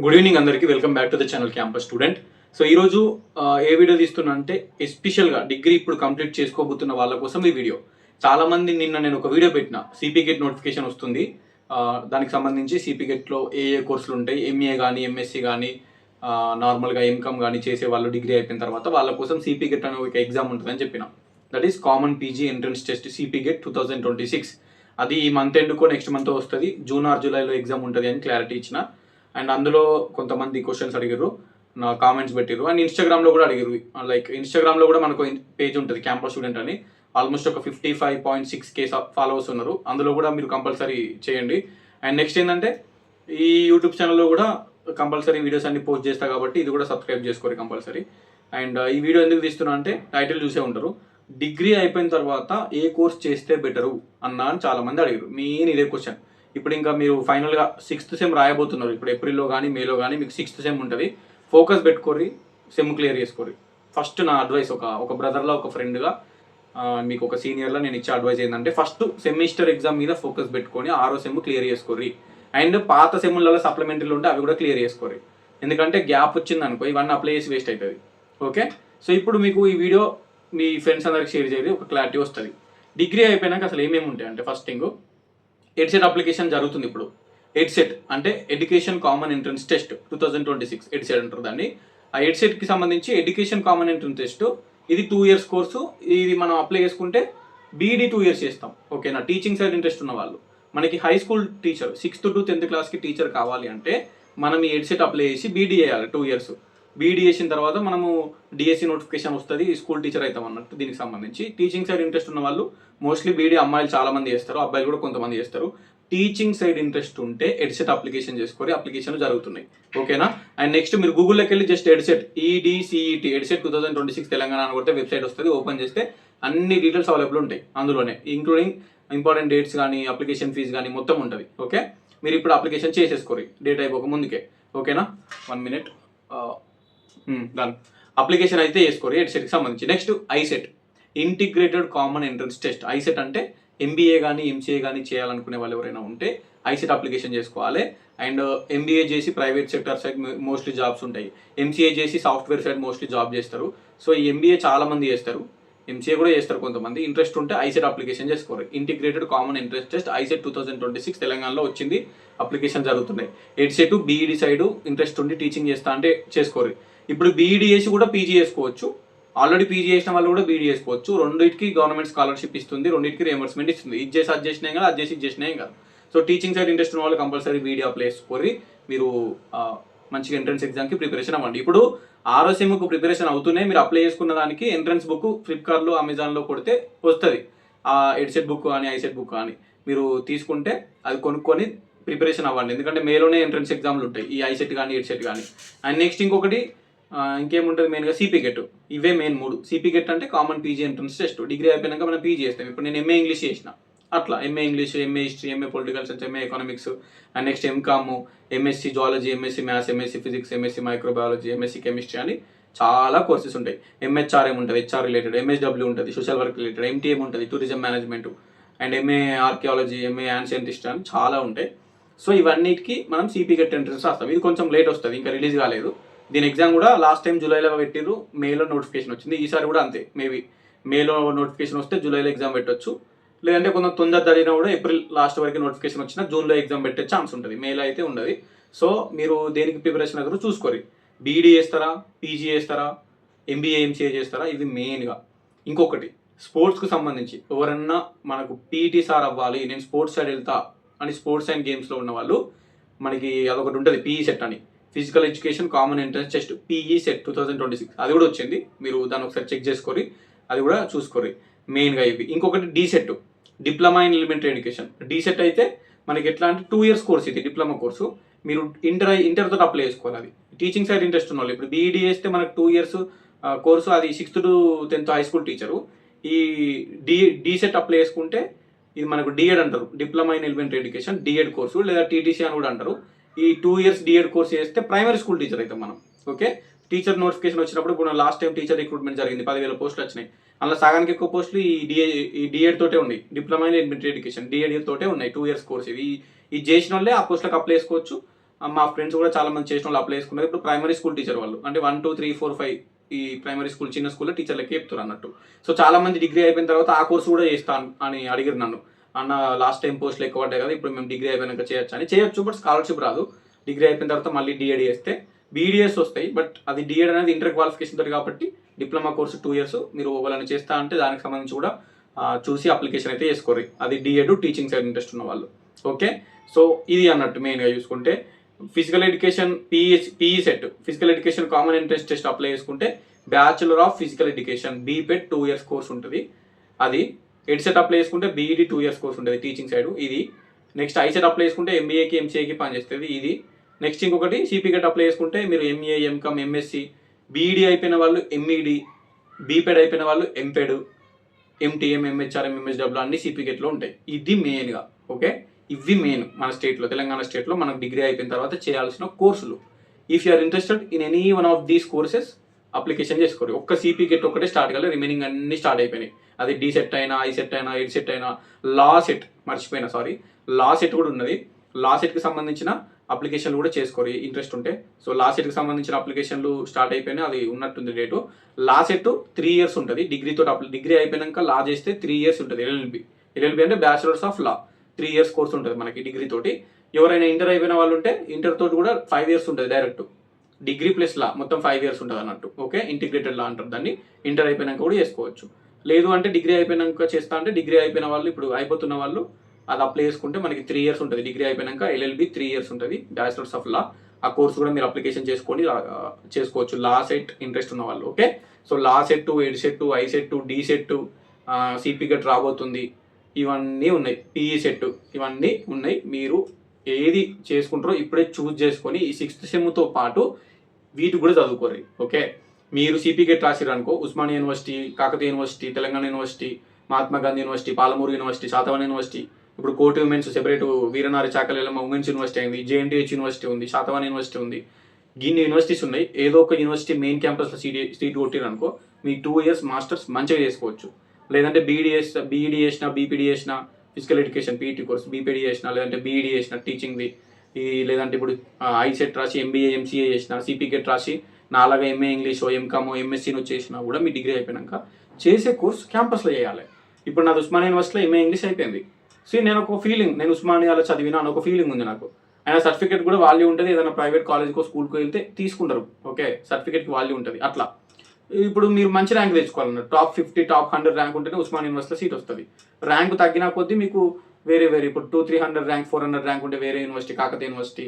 Good evening అందరికీ. Welcome back to the channel campus student. So ఈరోజు ఏ video తీస్తున్నా అంటే ఎస్పెషల్గా డిగ్రీ ఇప్పుడు కంప్లీట్ చేసుకోబోతున్న వాళ్ళ కోసం ఈ వీడియో. చాలామంది నిన్న నేను ఒక వీడియో పెట్టిన సిపి గెట్ నోటిఫికేషన్ వస్తుంది, దానికి సంబంధించి సిపి గెట్లో ఏ కోర్సులు ఉంటాయి, ఎంఏ కానీ ఎంఎస్సి కానీ నార్మల్గా ఎంకామ్ కానీ చేసే వాళ్ళు డిగ్రీ అయిపోయిన తర్వాత వాళ్ళ కోసం సిపి గెట్ అనే ఒక ఎగ్జామ్ ఉంటుందని చెప్పిన. That is common PG entrance test CP get 2026. అది ఈ మంత్ ఎండ్కో నెక్స్ట్ మంత్ వస్తుంది, జూన్ ఆర్ జూలైలో ఎగ్జామ్ ఉంటుంది అని క్లారిటీ ఇచ్చిన. అండ్ అందులో కొంతమంది క్వశ్చన్స్ అడిగారు, నా కామెంట్స్ పెట్టారు. అండ్ ఇన్స్టాగ్రామ్లో కూడా అడిగారు. లైక్ ఇన్స్టాగ్రామ్లో కూడా మనకు పేజ్ ఉంటుంది క్యాంపస్ స్టూడెంట్ అని, ఆల్మోస్ట్ ఒక 55.6K ఫాలోవర్స్ ఉన్నారు. అందులో కూడా మీరు కంపల్సరీ చేయండి. అండ్ నెక్స్ట్ ఏంటంటే ఈ యూట్యూబ్ ఛానల్లో కూడా కంపల్సరీ వీడియోస్ అన్ని పోస్ట్ చేస్తా కాబట్టి ఇది కూడా సబ్స్క్రైబ్ చేసుకోరు కంపల్సరీ. అండ్ ఈ వీడియో ఎందుకు తీస్తున్నా అంటే టైటిల్ చూసే ఉంటారు, డిగ్రీ అయిపోయిన తర్వాత ఏ కోర్స్ చేస్తే బెటరు అన్న అని చాలామంది అడిగారు. మెయిన్ ఇదే క్వశ్చన్. ఇప్పుడు ఇంకా మీరు ఫైనల్గా 6th సెమ్ రాయబోతున్నారు. ఇప్పుడు ఏప్రిల్లో కానీ మేలో కానీ మీకు 6th సెమ్ ఉంటుంది. ఫోకస్ పెట్టుకోరి, సెమ్ క్లియర్ చేసుకోరి. ఫస్ట్ నా అడ్వైస్ ఒక బ్రదర్లా, ఒక ఫ్రెండ్గా, మీకు ఒక సీనియర్లో నేను ఇచ్చే అడ్వైస్ ఏంటంటే ఫస్ట్ సెమిస్టర్ ఎగ్జామ్ మీద ఫోకస్ పెట్టుకొని 6వ సెమ్ క్లియర్ చేసుకోరి. అండ్ పాత సెమ్లలో సప్లిమెంటరీలు ఉంటే అవి కూడా క్లియర్ చేసుకోరి. ఎందుకంటే గ్యాప్ వచ్చింది అనుకో ఇవన్నీ అప్లై చేసి వేస్ట్ అవుతుంది. ఓకే, సో ఇప్పుడు మీకు ఈ వీడియో మీ ఫ్రెండ్స్ అందరికి షేర్ చేయాలి, ఒక క్లారిటీ వస్తుంది. డిగ్రీ అయిపోయినాక అసలు ఏమేమి ఉంటాయి అంటే ఫస్ట్ థింగ్ ఎడ్సెట్ అప్లికేషన్ జరుగుతుంది ఇప్పుడు. ఎడ్సెట్ అంటే education common entrance test 2026 EdCET అంటారు దాన్ని. ఆ ఎడ్సెట్కి సంబంధించి ఎడ్యుకేషన్ కామన్ ఎంట్రన్స్ టెస్ట్ ఇది 2 years కోర్సు. ఇది మనం అప్లై చేసుకుంటే బీఈడీ 2 years చేస్తాం. ఓకేనా, టీచింగ్ సైడ్ ఇంట్రెస్ట్ ఉన్న వాళ్ళు, మనకి high school teacher 6th to 10th క్లాస్కి టీచర్ కావాలి అంటే మనం ఈ ఎడ్సెట్ అప్లై చేసి బీఈడీ చేయాలి 2 years. బీఈడీ చేసిన తర్వాత మనము డిఎస్సి నోటిఫికేషన్ వస్తుంది, స్కూల్ టీచర్ అవుతాం అన్నట్టు. దీనికి సంబంధించి టీచింగ్ సైడ్ ఇంట్రెస్ట్ ఉన్న వాళ్ళు మోస్ట్లీ బీఈడీ అమ్మాయిలు చాలామంది చేస్తారు, అబ్బాయిలు కూడా కొంతమంది చేస్తారు. టీచింగ్ సైడ్ ఇంట్రెస్ట్ ఉంటే ఎడ్సెట్ అప్లికేషన్ చేసుకొని అప్లికేషన్లు జరుగుతున్నాయి. ఓకేనా, అండ్ నెక్స్ట్ మీరు గూగుల్లోకి వెళ్ళి జస్ట్ ఎడ్సెట్ ఈడీసీఈటీ ఎడ్సెట్ 2026 తెలంగాణ అని కొడితే వెబ్సైట్ వస్తుంది. ఓపెన్ చేస్తే అన్ని డీటెయిల్స్ అవైలబుల్ ఉంటాయి అందులోనే, ఇంక్లూడింగ్ ఇంపార్టెంట్ డేట్స్ కానీ అప్లికేషన్ ఫీజు కానీ మొత్తం ఉంటుంది. ఓకే, మీరు ఇప్పుడు అప్లికేషన్ చేసేసుకోరు డేట్ అయిపోక ముందుకే. ఓకేనా, 1 minute దాని అప్లికేషన్ అయితే వేసుకోరు ఎడ్సెట్కి సంబంధించి. Next ICET integrated common entrance test. ICET అంటే ఎంబీఏ కానీ ఎంసీఏ కానీ చేయాలనుకునే వాళ్ళు ఎవరైనా ఉంటే ఐసెట్ అప్లికేషన్ చేసుకోవాలి. అండ్ ఎంబీఏ చేసి private sector side mostly jobs ఉంటాయి, ఎంసీఏ చేసి సాఫ్ట్వేర్ సైడ్ మోస్ట్లీ జాబ్ చేస్తారు. సో ఈ ఎంబీఏ చాలామంది చేస్తారు, ఎంసీఏ కూడా చేస్తారు కొంతమంది. ఇంట్రెస్ట్ ఉంటే ఐసెట్ అప్లికేషన్ చేసుకోరు. Integrated common entrance test ICET 2026 తెలంగాణలో వచ్చింది, అప్లికేషన్ జరుగుతున్నాయి. ఎడ్సెట్ బీఈడీ సైడ్ ఇంట్రెస్ట్ ఉండి టీచింగ్ చేస్తా అంటే చేసుకోరు. ఇప్పుడు బీఈడీ చేసి కూడా పీజీ చేసుకోవచ్చు, ఆల్రెడీ పీజీ చేసిన వాళ్ళు కూడా బీఈడీ చేసుకోవచ్చు. రెండింటికి గవర్నమెంట్ స్కాలర్షిప్ ఇస్తుంది, రెండింటికి రియంబర్స్మెంట్ ఇస్తుంది. ఇది చేసి అది చేసినాయి కదా, అది చేసి ఇది చేసినాయి కదా. సో టీచింగ్ సైడ్ ఇంట్రెస్ట్ ఉన్న వాళ్ళు కంపల్సరీ బీఈడీ అప్లై చేసుకొని మీరు మంచిగా ఎంట్రన్స్ ఎగ్జామ్కి ప్రిపరేషన్ అవ్వండి. ఇప్పుడు 6వ సెమ్కు ప్రిపరేషన్ అవుతూనే మీరు అప్లై చేసుకున్న దానికి ఎంట్రన్స్ బుక్ ఫ్లిప్కార్ట్లో అమెజాన్లో కొడితే వస్తుంది. ఆ ఎడ్సెట్ బుక్ కానీ ఐసెట్ బుక్ కానీ మీరు తీసుకుంటే అది కొనుక్కొని ప్రిపరేషన్ అవ్వండి. ఎందుకంటే మేలోనే ఎంట్రన్స్ ఎగ్జామ్లు ఉంటాయి, ఈ ఐసెట్ కానీ ఎడ్సెట్ కానీ. అండ్ నెక్స్ట్ ఇంకొకటి ఇంకేముంటుంది మెయిన్గా సిపి గెట్. ఇవే మెయిన్ 3. సిపి గెట్ అంటే common PG entrance test. Degree అయిపోయినాక మనం పీజీ చేస్తాం. ఇప్పుడు నేను ఎంఏ ఇంగ్లీష్ చేసిన, అట్లా MA English, MA history, MA political science, MA economics, and next MCom, MSc zoology, MSc maths, MSc physics, MSc microbiology, MSc chemistry అని చాలా కోర్సెస్ ఉంటాయి. ఎంహెచ్ఆర్ఎం ఉంటుంది, హెచ్ఆర్ రిలేటెడ్, ఎంఎస్డబ్ల్యూ ఉంటుంది, సోషల్ వర్క్ రిలేటెడ్, ఎంటీఎం ఉంటుంది, tourism management, and MA archaeology, MA ancient history అని చాలా ఉంటాయి. So ఇవన్నిటికి మనం సిపి గెట్ ఎంట్రన్స్ రాస్తాం. ఇది కొంచెం లేట్ వస్తుంది, ఇంకా రిలీజ్ కాలేదు. దీని ఎగ్జామ్ కూడా లాస్ట్ టైం జూలైలో పెట్టిరు, మేలో నోటిఫికేషన్ వచ్చింది. ఈసారి కూడా అంతే, మేబీ మేలో నోటిఫికేషన్ వస్తే జూలైలో ఎగ్జామ్ పెట్టొచ్చు, లేదంటే కొంచెం తొందర జరిగినా కూడా ఏప్రిల్ లాస్ట్ వరకు నోటిఫికేషన్ వచ్చినా జూన్లో ఎగ్జామ్ పెట్టే ఛాన్స్ ఉంటుంది, మేలో అయితే ఉండదు. సో మీరు దేనికి ప్రిపరేషన్ అవుతారో చూసుకోరు. బీఈడీ చేస్తారా, పీజీ చేస్తారా, ఎంబీఏ ఎంసీఏ చేస్తారా, ఇది మెయిన్గా. ఇంకొకటి స్పోర్ట్స్కి సంబంధించి ఎవరన్నా మనకు పీటీ సార్ అవ్వాలి, నేను స్పోర్ట్స్ సైడ్ వెళ్తా అని స్పోర్ట్స్ అండ్ గేమ్స్లో ఉన్న వాళ్ళు, మనకి అదొకటి ఉంటుంది పీఈ సెట్ అని, physical education common entrance test PE set 2026. అది కూడా వచ్చింది, మీరు దాన్ని ఒకసారి చెక్ చేసుకోరి, అది కూడా చూసుకోరి మెయిన్గా ఇవి. ఇంకొకటి DEECET, diploma in elementary education. DEECET అయితే మనకి ఎట్లా అంటే 2 years కోర్స్, ఇది డిప్లొమా కోర్సు. మీరు ఇంటర్తో అప్లై చేసుకోవాలి. అది టీచింగ్ సైడ్ ఇంట్రెస్ట్ ఉన్న వాళ్ళు. ఇప్పుడు బీఈడీ చేస్తే మనకు 2 years కోర్సు, అది 6th to 10th high school teacher. ఈ డీసెట్ అప్లై చేసుకుంటే ఇది మనకు డిఎడ్ అంటారు, diploma in elementary education DEd course, లేదా టీటీసీ అని కూడా అంటారు. ఈ 2 years డిఎడ్ కోర్స్ చేస్తే ప్రైమరీ స్కూల్ టీచర్ అవుతాం మనం. ఓకే, టీచర్ నోటిఫికేషన్ వచ్చినప్పుడు ఇప్పుడు లాస్ట్ టైం టీచర్ రిక్రూట్మెంట్ జరిగింది, 10,000 పోస్టులు వచ్చినాయి. అందులో సగానికి ఎక్కువ పోస్టులు ఈ డిఎడ్ తోటే ఉన్నాయి, diploma in elementary education D Ed తోటే ఉన్నాయి. 2 years కోర్స్ ఇది చేసిన వాళ్ళే ఆ పోస్టులకు అప్లై చేసుకోవచ్చు. మా ఫ్రెండ్స్ కూడా చాలా మంది చేసిన వాళ్ళు అప్లై చేసుకున్నారు. ఇప్పుడు ప్రైమరీ స్కూల్ టీచర్ వాళ్ళు అంటే 1 2 3 4 5 ఈ ప్రైమరీ స్కూల్ చిన్న స్కూల్లో టీచర్లకి చెప్తారు అన్నట్టు. సో చాలా మంది డిగ్రీ అయిపోయిన తర్వాత ఆ కోర్సు కూడా చేస్తాను అని అడిగారు నన్ను. అన్న లాస్ట్ టైం పోస్టులు ఎక్కువ పడ్డాయి కదా, ఇప్పుడు మేము డిగ్రీ అయిపోయినాక చేయొచ్చు అని. చేయొచ్చు, బట్ స్కాలర్షిప్ రాదు. డిగ్రీ అయిపోయిన తర్వాత మళ్ళీ డిఎడ్ చేస్తే బీడీఎస్ వస్తాయి. బట్ అది డిఎడ్ అనేది ఇంటర్ క్వాలిఫికేషన్ తోటి కాబట్టి డిప్లొమా కోర్సు 2 years. మీరు ఒకవేళ చేస్తా అంటే దానికి సంబంధించి కూడా చూసి అప్లికేషన్ అయితే చేసుకోరు. అది డిఎడ్ టీచింగ్ సైడ్ ఇంట్రెస్ట్ ఉన్న వాళ్ళు. ఓకే, సో ఇది అన్నట్టు మెయిన్గా చూసుకుంటే physical education PE set physical education common entrance test apply చేసుకుంటే bachelor of physical education BPEd 2 years course ఉంటుంది. అది ఎడ్సెట్ అప్లై చేసుకుంటే బీఈడి 2 years కోర్స్ ఉంటుంది టీచింగ్ సైడ్. ఇది నెక్స్ట్ ఐసెట్ అప్లై చేసుకుంటే ఎంబీఏకి ఎంసీఏకి పనిచేస్తుంది. ఇది నెక్స్ట్ ఇంకొకటి సిపికెట్ అప్లై చేసుకుంటే మీరు ఎంఏ ఎంకామ్ ఎంఎస్సి, బీఈడి అయిపోయిన వాళ్ళు ఎంఈడి, బీపెడ్ అయిపోయిన వాళ్ళు ఎంపెడ్, ఎంటీఎం ఎంహెచ్ఆర్ఎం ఎంఎస్డబ్ల్యూ అన్ని సిపికెట్లో ఉంటాయి. ఇది మెయిన్గా. ఓకే, ఇవి మెయిన్ మన స్టేట్లో, తెలంగాణ స్టేట్లో మనకు డిగ్రీ అయిపోయిన తర్వాత చేయాల్సిన కోర్సులు. If you are interested in any one of these courses application చేసుకోరు. ఒక్క సిపికెట్ ఒకటే స్టార్ట్ కాలేదు, రిమైనింగ్ అన్ని స్టార్ట్ అయిపోయినాయి. అది డి సెట్ అయినా, ఐ సెట్ అయినా, ఎడ్ సెట్ అయినా, లా సెట్ మర్చిపోయినా, సారీ లా సెట్ కూడా ఉన్నది. లా సెట్కి సంబంధించిన అప్లికేషన్లు కూడా చేసుకోరు ఇంట్రెస్ట్ ఉంటే. సో లా సెట్కి సంబంధించిన అప్లికేషన్లు స్టార్ట్ అయిపోయినాయి, అది ఉన్నట్టుంది డేటు. లా సెట్ 3 years ఉంటుంది. డిగ్రీ అయిపోయినాక లా చేస్తే 3 years ఉంటుంది. ఎల్ఎల్బి అంటే bachelors of law, 3 years course ఉంటుంది మనకి డిగ్రీ తోటి. ఎవరైనా ఇంటర్ అయిపోయిన వాళ్ళు ఉంటే ఇంటర్ తోటి కూడా 5 years ఉంటుంది డైరెక్ట్. డిగ్రీ ప్లస్ లా మొత్తం 5 years ఉంటుంది అన్నట్టు. ఓకే, ఇంటిగ్రేటెడ్ లా అంటారు దాన్ని. ఇంటర్ అయిపోయినాక కూడా చేసుకోవచ్చు. లేదు అంటే డిగ్రీ అయిపోయినాక చేస్తా అంటే డిగ్రీ అయిపోయిన వాళ్ళు, ఇప్పుడు అయిపోతున్న వాళ్ళు అది అప్లై చేసుకుంటే మనకి 3 years ఉంటుంది. డిగ్రీ అయిపోయినాక ఎల్ఎల్బి 3 years ఉంటుంది, బ్యాచులర్స్ ఆఫ్ లా. ఆ కోర్స్ కూడా మీరు అప్లికేషన్ చేసుకొని చేసుకోవచ్చు లా సెట్ ఇంట్రెస్ట్ ఉన్న వాళ్ళు. Okay, so law CET, Ed CET, I CET, D CET, సిపికెట్ రాబోతుంది, ఇవన్నీ ఉన్నాయి. పీఈ సెట్ ఇవన్నీ ఉన్నాయి. మీరు ఏది చేసుకుంటారో ఇప్పుడే చూజ్ చేసుకొని ఈ 6th సెమ్తో పాటు వీటి కూడా చదువుకోరు. ఓకే, మీరు సిపికెట్ రాసిరు అనుకో, Osmania university, Kakatiya university, Telangana university, Mahatma Gandhi university, Palamuru university, Satavahana university, ఇప్పుడు కోటి ఉమెన్స్ సెపరేట్ వీరనారి చాకలెల్లమ్మ ఉమెన్స్ యూనివర్సిటీ అయింది, జేఎన్టీహెచ్ యూనివర్సిటీ ఉంది, శాతవాహన యూనివర్సిటీ ఉంది. గిన్ని యూనివర్సిటీస్ ఉన్నాయి. ఏదో ఒక యూనివర్సిటీ మెయిన్ క్యాంపస్లో సీట్ కొట్టిరు అనుకో, మీ 2 years మాస్టర్స్ మంచిగా చేసుకోవచ్చు. లేదంటే బీఈడి చేసిన, బీపీడీ చేసిన, physical education PET course BPD చేసిన, లేదంటే బీఈడి చేసిన టీచింగ్ది, లేదంటే ఇప్పుడు ఐసెట్ రాసి ఎంబీఏ ఎంసీఏ చేసిన, సిపికెట్ రాసి నాలాగా ఎంఏ ఇంగ్లీష్, ఎంకామో ఎంఎస్సీనో చేసినా కూడా మీ డిగ్రీ అయిపోయినాక చేసే కోర్స్ క్యాంపస్లో చేయాలి. ఇప్పుడు నాది ఉస్మానియా యూనివర్సిటీలో ఎంఏ ఇంగ్లీష్ అయిపోయింది. సో నేను ఒక ఫీలింగ్, నేను ఉస్మానియాలో చదివినా అని ఒక ఫీలింగ్ ఉంది నాకు. అయినా సర్టిఫికేట్ కూడా వాల్యూ ఉంటుంది. ఏదైనా ప్రైవేట్ కాలేజ్కో స్కూల్కో వెళ్తే తీసుకుంటారు. ఓకే, సర్టిఫికేట్కి వాల్యూ ఉంటుంది. అట్లా ఇప్పుడు మీరు మంచి ర్యాంక్ తెచ్చుకోవాలన్నారు, టాప్ 50 టాప్ 100 ర్యాంక్ ఉంటేనే ఉస్మానియా యూనివర్సిటీలో సీట్ వస్తుంది. ర్యాంక్ తగ్గిన కొద్దీ మీకు వేరే ఇప్పుడు 200-300 ర్యాంక్ 400 ర్యాంక్ ఉంటే వేరే యూనివర్సిటీ, కాకతీయ యూనివర్సిటీ,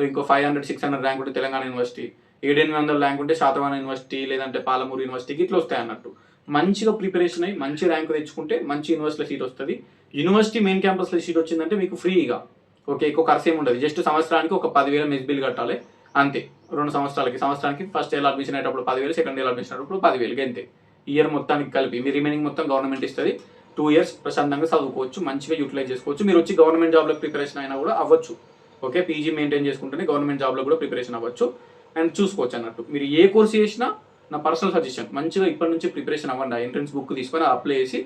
ఇంకో 500-600 ర్యాంక్ ఉంటే తెలంగాణ యూనివర్సిటీ, 700-800 ర్యాంక్ ఉంటే శాతవాహన యూనివర్సిటీ, లేదంటే పాలమూరు యూనివర్సిటీకి ఇట్లా వస్తాయి అన్నట్టు. మంచిగా ప్రిపరేషన్ అయ్యి మంచి ర్యాంక్ తెచ్చుకుంటే మంచి యూనివర్సిటీలో సీట్ వస్తుంది. యూనివర్సిటీ మెయిన్ క్యాంపస్లో సీట్ వచ్చిందంటే మీకు ఫ్రీగా. ఓకే, ఎక్కువ ఖర్చు ఏమి ఉండదు. జస్ట్ సంవత్సరానికి ఒక 10,000 మెస్ బిల్ కట్టాలి అంతే. 2 సంవత్సరాలకి ఫస్ట్ ఇయర్ అడ్మిషన్ అయ్యేటప్పుడు 10,000, సెకండ్ ఇయర్ అడ్మిషన్ అయ్యేటప్పుడు 10,000 అంతే. ఇయర్ మొత్తానికి కలిపి మీ రిమైనింగ్ మొత్తం గవర్నమెంట్ ఇస్తుంది. 2 years ప్రశాంతంగా చదువుకోవచ్చు, మంచిగా యూటిలైజ్ చేసుకోవచ్చు. మీరు వచ్చి గవర్నమెంట్ జాబ్లో ప్రిపరేషన్ అయినా కూడా అవ్వచ్చు. ఓకే, పీజీ మెయింటైన్ చేసుకుంటేనే గవర్నమెంట్ జాబ్లో కూడా ప్రిపరేషన్ అవ్వచ్చు అండ్ చూసుకోవచ్చు అన్నట్టు. మీరు ఏ కోర్స్ చేసినా నా పర్సనల్ సజెషన్, మంచిగా ఇప్పటి నుంచి ప్రిపరేషన్ అవ్వండి. ఆ ఎంట్రన్స్ బుక్ తీసుకొని అప్లై చేసి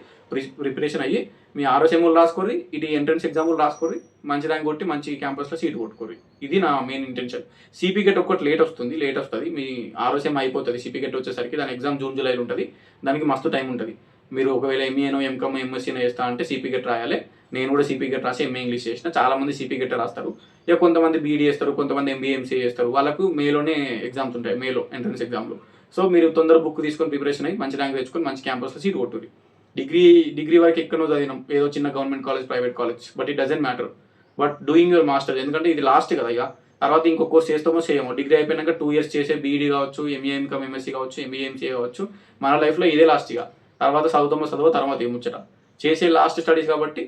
ప్రిపరేషన్ అయ్యి మీ 6 సెమ్లు రాసుకోరి, ఇటు ఎంట్రన్స్ ఎగ్జామ్లు రాసుకోరి, మంచి ర్యాంక్ కొట్టి మంచి క్యాంపస్లో సీట్ కొట్టుకోరి. ఇది నా మెయిన్ ఇంటెన్షన్. సిపికెట్ ఒక్కటి లేట్ వస్తుంది. మీ 6 సెమ్ అయిపోతుంది. సిపికెట్ వచ్చేసరికి దాని ఎగ్జామ్ జూన్ జూలైలో ఉంటుంది. దానికి మస్తు టైం ఉంటుంది. మీరు ఒకవేళ ఎంఏనో ఎంకామ్ ఎంఎస్సీనో చేస్తా అంటే సిపికెట్ రాయాలి. నేను కూడా సిపికెట్ రాసి ఎంఏ ఇంగ్లీష్ చేసిన. చాలా మంది సిపికెట్ రాస్తారు. ఇక కొంతమంది బీఈడీ చేస్తారు, కొంతమంది ఎంబీఏ ఎంసీఏ చేస్తారు. వాళ్ళకు మేలోనే ఎగ్జామ్స్ ఉంటాయి, మేలో ఎంట్రన్స్ ఎగ్జామ్లు. సో మీరు తొందర బుక్ తీసుకొని ప్రిపరేషన్ అయ్యి మంచి ర్యాంక్ తెచ్చుకొని మంచి క్యాంపస్లో సీట్ కొట్టుర్రి. డిగ్రీ వరకు ఎక్కడో చదివినాం, ఏదో చిన్న government college, private college, but it doesn't matter. But doing your master, ఎందుకంటే ఇది లాస్ట్ కదా. ఇక తర్వాత ఇంకో కోర్స్ చేస్తామో చేయమో. డిగ్రీ అయిపోయినాక 2 years చేసే బీఈడీ కావచ్చు, ఎంఏ ఎంకామ్ ఎంఎస్సీ కావచ్చు, ఎంబీఏ ఎంసీఏ కావచ్చు, మన లైఫ్లో ఇదే లాస్ట్. ఇక తర్వాత చదువు తర్వాత ఏముచ్చట చేసే లాస్ట్ స్టడీస్ కాబట్టి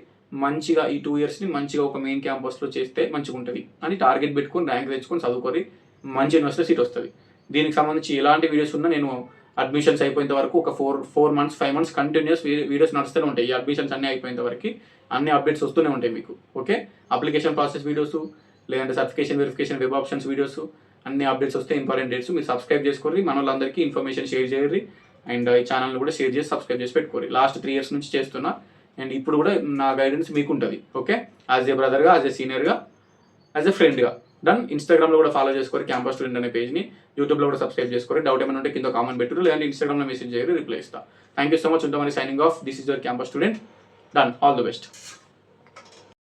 మంచిగా ఈ 2 yearsని మంచిగా ఒక మెయిన్ క్యాంపస్లో చేస్తే మంచిగా ఉంటుంది అని టార్గెట్ పెట్టుకొని ర్యాంక్ తెచ్చుకొని చదువుకొని మంచి యూనివర్సిటీ సీట్ వస్తుంది. దీనికి సంబంధించి ఎలాంటి వీడియోస్ ఉన్నా నేను అడ్మిషన్స్ అయిపోయేంత వరకు ఒక 4 months 5 months కంటిన్యూస్ వీడియోస్ నడుస్తూనే ఉంటాయి. ఈ అడ్మిషన్స్ అన్నీ అయిపోయేంత వరకు అన్ని అప్డేట్స్ వస్తూనే ఉంటాయి మీకు. ఓకే, అప్లికేషన్ ప్రాసెస్ వీడియోస్, లేదంటే certification verification, web options videos, అన్ని అప్డేట్స్ వస్తే ఇంపార్టెంట్ డేట్స్. మీరు సబ్స్క్రైబ్ చేసుకోండి, మన వాళ్ళందరికీ ఇన్ఫర్మేషన్ షేర్ చేయరు. అండ్ ఈ ఛానల్ని కూడా షేర్ చేసి సబ్స్క్రైబ్ చేసి పెట్టుకోండి. లాస్ట్ 3 years నుంచి చేస్తున్నా అండ్ ఇప్పుడు కూడా నా గైడెన్స్ మీకు ఉంటుంది. ఓకే, యాజ్ ఏ బ్రదర్గా, యాజ్ ఏ సీనియర్గా, యాజ్ ఏ ఫ్రెండ్గా డన్. ఇన్స్టాగ్రామ్లో కూడా ఫాలో చేసుకోరు క్యాంపస్ స్టూడెంట్ అనే పేజ్ని, యూట్యూబ్లో కూడా సబ్స్క్రైబ్ చేసుకోరు. డౌట్ ఏమైనా ఉంటే కింద కామెంట్ పెట్టరు, లేదంటే ఇన్స్టాగ్రామ్లో మెసేజ్ చేయరు, రిప్లై ఇస్తా. Thank you so much. ఉంటామని signing off. This is your campus student. Done. All the best.